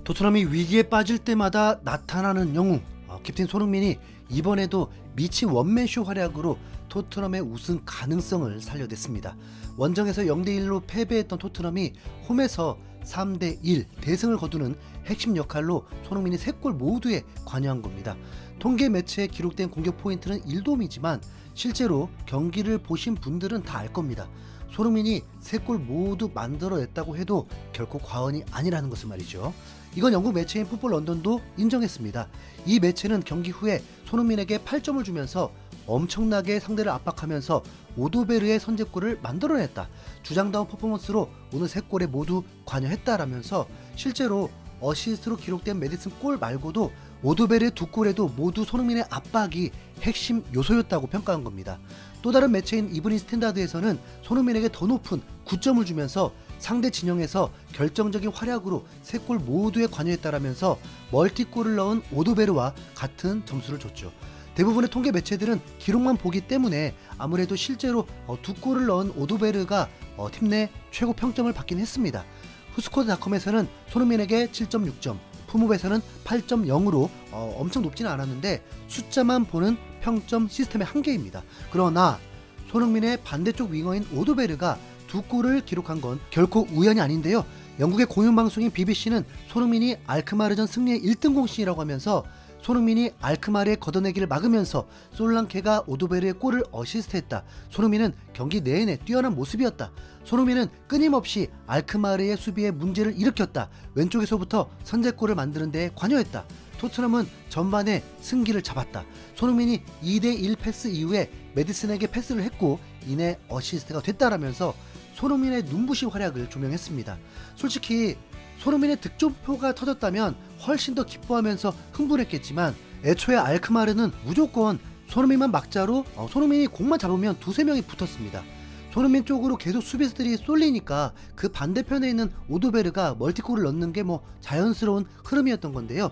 토트넘이 위기에 빠질 때마다 나타나는 영웅 캡틴 손흥민이 이번에도 미친 원맨쇼 활약으로 토트넘의 우승 가능성을 살려냈습니다. 원정에서 0대1로 패배했던 토트넘이 홈에서 3대1 대승을 거두는 핵심 역할로 손흥민이 3골 모두에 관여한 겁니다. 통계 매체에 기록된 공격 포인트는 1도움이지만 실제로 경기를 보신 분들은 다 알 겁니다. 손흥민이 3골 모두 만들어냈다고 해도 결코 과언이 아니라는 것을 말이죠. 이건 영국 매체인 풋볼 런던도 인정했습니다. 이 매체는 경기 후에 손흥민에게 8점을 주면서 엄청나게 상대를 압박하면서 오도베르의 선제골을 만들어냈다. 주장다운 퍼포먼스로 오늘 3골에 모두 관여했다라면서 실제로 어시스트로 기록된 메디슨 골 말고도 오도베르의 2골에도 모두 손흥민의 압박이 핵심 요소였다고 평가한 겁니다. 또 다른 매체인 이브닝 스탠다드에서는 손흥민에게 더 높은 9점을 주면서 상대 진영에서 결정적인 활약으로 3골 모두에 관여했다라면서 멀티골을 넣은 오도베르와 같은 점수를 줬죠. 대부분의 통계 매체들은 기록만 보기 때문에 아무래도 실제로 2골을 넣은 오도베르가 팀 내 최고 평점을 받긴 했습니다. 후스코드닷컴에서는 손흥민에게 7.6점, 푸mov에서는 8.0으로 엄청 높지는 않았는데 숫자만 보는 평점 시스템의 한계입니다. 그러나 손흥민의 반대쪽 윙어인 오도베르가 2골을 기록한 건 결코 우연이 아닌데요. 영국의 공영방송인 BBC는 손흥민이 알크마르전 승리의 1등 공신이라고 하면서 손흥민이 알크마르의 걷어내기를 막으면서 솔랑케가 오도베르의 골을 어시스트했다. 손흥민은 경기 내내 뛰어난 모습이었다. 손흥민은 끊임없이 알크마르의 수비에 문제를 일으켰다. 왼쪽에서부터 선제골을 만드는 데 관여했다. 토트넘은 전반에 승기를 잡았다. 손흥민이 2대1 패스 이후에 메디슨에게 패스를 했고 이내 어시스트가 됐다라면서 손흥민의 눈부신 활약을 조명했습니다. 솔직히 손흥민의 득점표가 터졌다면 훨씬 더 기뻐하면서 흥분했겠지만 애초에 알크마르는 무조건 손흥민만 막자로 손흥민이 공만 잡으면 2~3명이 붙었습니다. 손흥민 쪽으로 계속 수비수들이 쏠리니까 그 반대편에 있는 오도베르가 멀티골을 넣는 게 자연스러운 흐름이었던 건데요.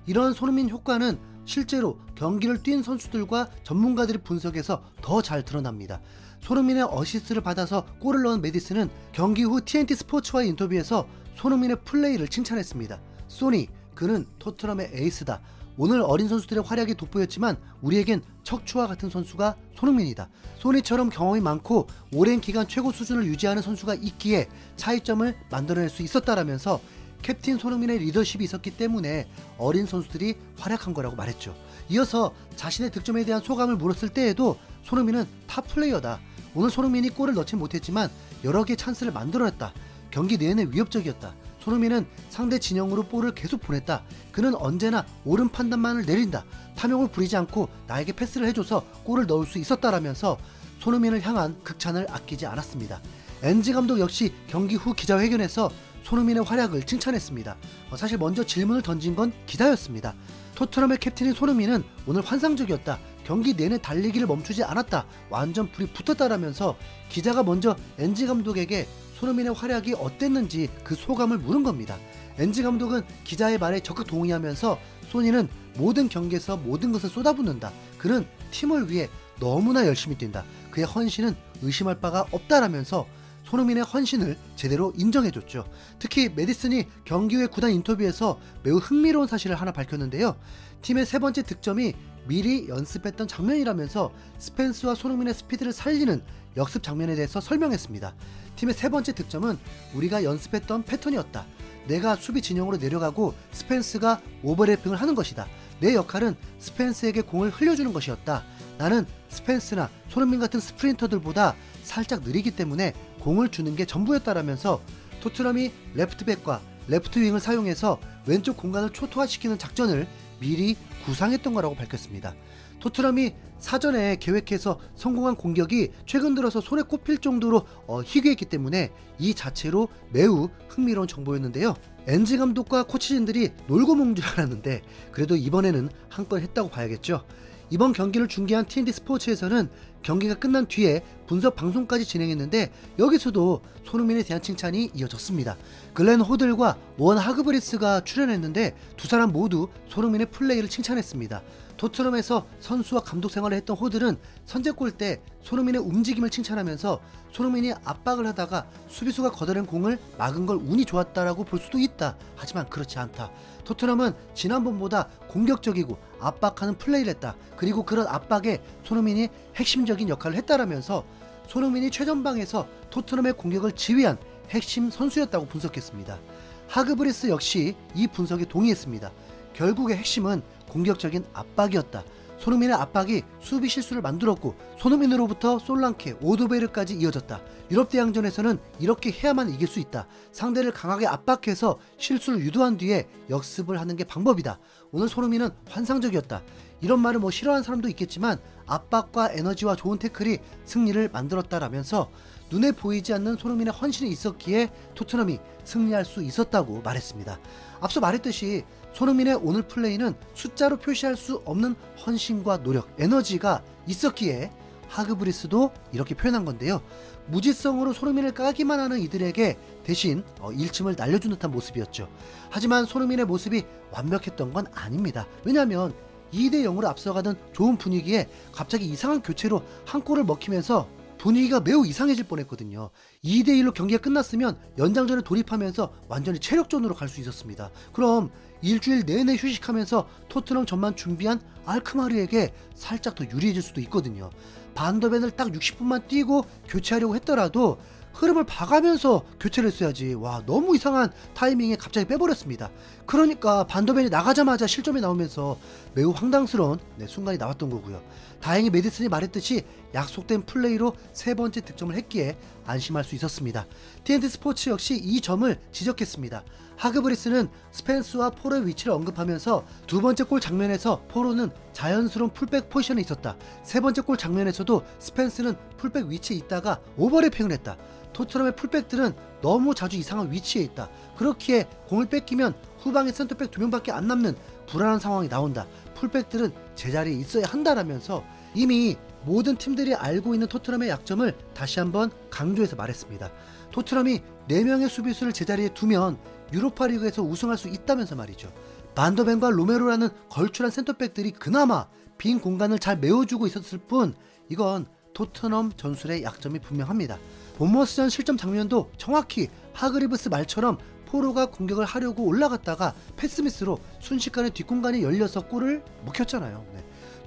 이런 손흥민 효과는 실제로 경기를 뛴 선수들과 전문가들이 분석해서 더 잘 드러납니다. 손흥민의 어시스트를 받아서 골을 넣은 메디슨은 경기 후 TNT 스포츠와의 인터뷰에서 손흥민의 플레이를 칭찬했습니다. 소니, 그는 토트넘의 에이스다. 오늘 어린 선수들의 활약이 돋보였지만 우리에겐 척추와 같은 선수가 손흥민이다. 소니처럼 경험이 많고 오랜 기간 최고 수준을 유지하는 선수가 있기에 차이점을 만들어낼 수 있었다라면서 캡틴 손흥민의 리더십이 있었기 때문에 어린 선수들이 활약한 거라고 말했죠. 이어서 자신의 득점에 대한 소감을 물었을 때에도 손흥민은 탑 플레이어다. 오늘 손흥민이 골을 넣진 못했지만 여러 개의 찬스를 만들어냈다. 경기 내내 위협적이었다. 손흥민은 상대 진영으로 볼을 계속 보냈다. 그는 언제나 옳은 판단만을 내린다. 탐욕을 부리지 않고 나에게 패스를 해줘서 골을 넣을 수 있었다라면서 손흥민을 향한 극찬을 아끼지 않았습니다. 엔지 감독 역시 경기 후 기자회견에서 손흥민의 활약을 칭찬했습니다. 사실 먼저 질문을 던진 건 기자였습니다. 토트넘의 캡틴인 손흥민은 오늘 환상적이었다. 경기 내내 달리기를 멈추지 않았다. 완전 불이 붙었다라면서 기자가 먼저 엔지 감독에게 손흥민의 활약이 어땠는지 그 소감을 물은 겁니다. 엔지 감독은 기자의 말에 적극 동의하면서 소니는 모든 경기에서 모든 것을 쏟아붓는다. 그는 팀을 위해 너무나 열심히 뛴다. 그의 헌신은 의심할 바가 없다라면서 손흥민의 헌신을 제대로 인정해줬죠. 특히 메디슨이 경기 후의 구단 인터뷰에서 매우 흥미로운 사실을 하나 밝혔는데요. 팀의 3번째 득점이 미리 연습했던 장면이라면서 스펜스와 손흥민의 스피드를 살리는 역습 장면에 대해서 설명했습니다. 팀의 3번째 득점은 우리가 연습했던 패턴이었다. 내가 수비 진영으로 내려가고 스펜스가 오버래핑을 하는 것이다. 내 역할은 스펜스에게 공을 흘려주는 것이었다. 나는 스펜스나 손흥민 같은 스프린터들보다 살짝 느리기 때문에 공을 주는 게 전부였다라면서 토트넘이 레프트백과 레프트윙을 사용해서 왼쪽 공간을 초토화시키는 작전을 미리 구상했던 거라고 밝혔습니다. 토트넘이 사전에 계획해서 성공한 공격이 최근 들어서 손에 꼽힐 정도로 희귀했기 때문에 이 자체로 매우 흥미로운 정보였는데요. 엔지 감독과 코치진들이 놀고 먹는 줄 알았는데 그래도 이번에는 한 건 했다고 봐야겠죠. 이번 경기를 중계한 TNT 스포츠에서는 경기가 끝난 뒤에 분석 방송까지 진행했는데 여기서도 손흥민에 대한 칭찬이 이어졌습니다. 글렌 호들과 원 하그브리스가 출연했는데 두 사람 모두 손흥민의 플레이를 칭찬했습니다. 토트넘에서 선수와 감독 생활을 했던 호들은 선제골 때 손흥민의 움직임을 칭찬하면서 손흥민이 압박을 하다가 수비수가 걷어낸 공을 막은 걸 운이 좋았다라고 볼 수도 있다. 하지만 그렇지 않다. 토트넘은 지난번보다 공격적이고 압박하는 플레이를 했다. 그리고 그런 압박에 손흥민이 핵심적인 역할을 했다라면서 손흥민이 최전방에서 토트넘의 공격을 지휘한 핵심 선수였다고 분석했습니다. 하그브리스 역시 이 분석에 동의했습니다. 결국의 핵심은 공격적인 압박이었다. 손흥민의 압박이 수비 실수를 만들었고 손흥민으로부터 솔랑케, 오도베르까지 이어졌다. 유럽 대항전에서는 이렇게 해야만 이길 수 있다. 상대를 강하게 압박해서 실수를 유도한 뒤에 역습을 하는 게 방법이다. 오늘 손흥민은 환상적이었다. 이런 말을 싫어하는 사람도 있겠지만 압박과 에너지와 좋은 태클이 승리를 만들었다라면서 눈에 보이지 않는 손흥민의 헌신이 있었기에 토트넘이 승리할 수 있었다고 말했습니다. 앞서 말했듯이 손흥민의 오늘 플레이는 숫자로 표시할 수 없는 헌신과 노력, 에너지가 있었기에 하그브리스도 이렇게 표현한 건데요. 무지성으로 손흥민을 까기만 하는 이들에게 대신 일침을 날려준 듯한 모습이었죠. 하지만 손흥민의 모습이 완벽했던 건 아닙니다. 왜냐하면 2대0으로 앞서가던 좋은 분위기에 갑자기 이상한 교체로 한 골을 먹히면서 분위기가 매우 이상해질 뻔했거든요. 2대1로 경기가 끝났으면 연장전에 돌입하면서 완전히 체력전으로 갈 수 있었습니다. 그럼 일주일 내내 휴식하면서 토트넘 전만 준비한 알크마르에게 살짝 더 유리해질 수도 있거든요. 반더벤을 딱 60분만 뛰고 교체하려고 했더라도 흐름을 봐가면서 교체를 했어야지. 와, 너무 이상한 타이밍에 갑자기 빼버렸습니다. 그러니까 반더벤이 나가자마자 실점이 나오면서 매우 황당스러운 순간이 나왔던 거고요. 다행히 메디슨이 말했듯이 약속된 플레이로 세 번째 득점을 했기에 안심할 수 있었습니다. TNT 스포츠 역시 이 점을 지적했습니다. 하그브리스는 스펜스와 포로의 위치를 언급하면서 두 번째 골 장면에서 포로는 자연스러운 풀백 포지션에 있었다. 세 번째 골 장면에서도 스펜스는 풀백 위치에 있다가 오버래핑을 했다. 토트넘의 풀백들은 너무 자주 이상한 위치에 있다. 그렇기에 공을 뺏기면 후방에 센터백 2명밖에 안 남는 불안한 상황이 나온다. 풀백들은 제자리에 있어야 한다라면서 이미 모든 팀들이 알고 있는 토트넘의 약점을 다시 한번 강조해서 말했습니다. 토트넘이 4명의 수비수를 제자리에 두면 유로파리그에서 우승할 수 있다면서 말이죠. 반더벤과 로메로라는 걸출한 센터백들이 그나마 빈 공간을 잘 메워주고 있었을 뿐 이건 토트넘 전술의 약점이 분명합니다. 본머스전 실점 장면도 정확히 하그리브스 말처럼 포로가 공격을 하려고 올라갔다가 패스미스로 순식간에 뒷공간이 열려서 골을 먹혔잖아요.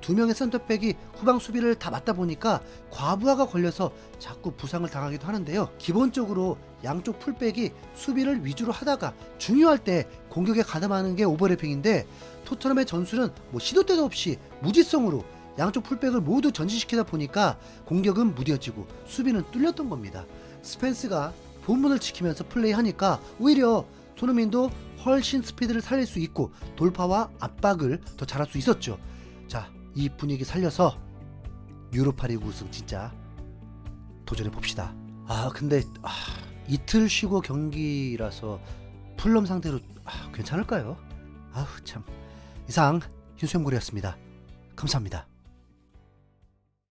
두 명의 센터백이 후방 수비를 다 맞다 보니까 과부하가 걸려서 자꾸 부상을 당하기도 하는데요. 기본적으로 양쪽 풀백이 수비를 위주로 하다가 중요할 때 공격에 가담하는 게 오버래핑인데 토트넘의 전술은 시도 때도 없이 무지성으로 양쪽 풀백을 모두 전진시키다 보니까 공격은 무뎌지고 수비는 뚫렸던 겁니다. 스펜스가 본문을 지키면서 플레이하니까 오히려 손흥민도 훨씬 스피드를 살릴 수 있고 돌파와 압박을 더 잘할 수 있었죠. 자, 이 분위기 살려서 유로파리그 우승 진짜 도전해 봅시다. 근데 이틀 쉬고 경기라서 풀럼 상태로 괜찮을까요? 참. 이상 흰수염고리였습니다. 감사합니다.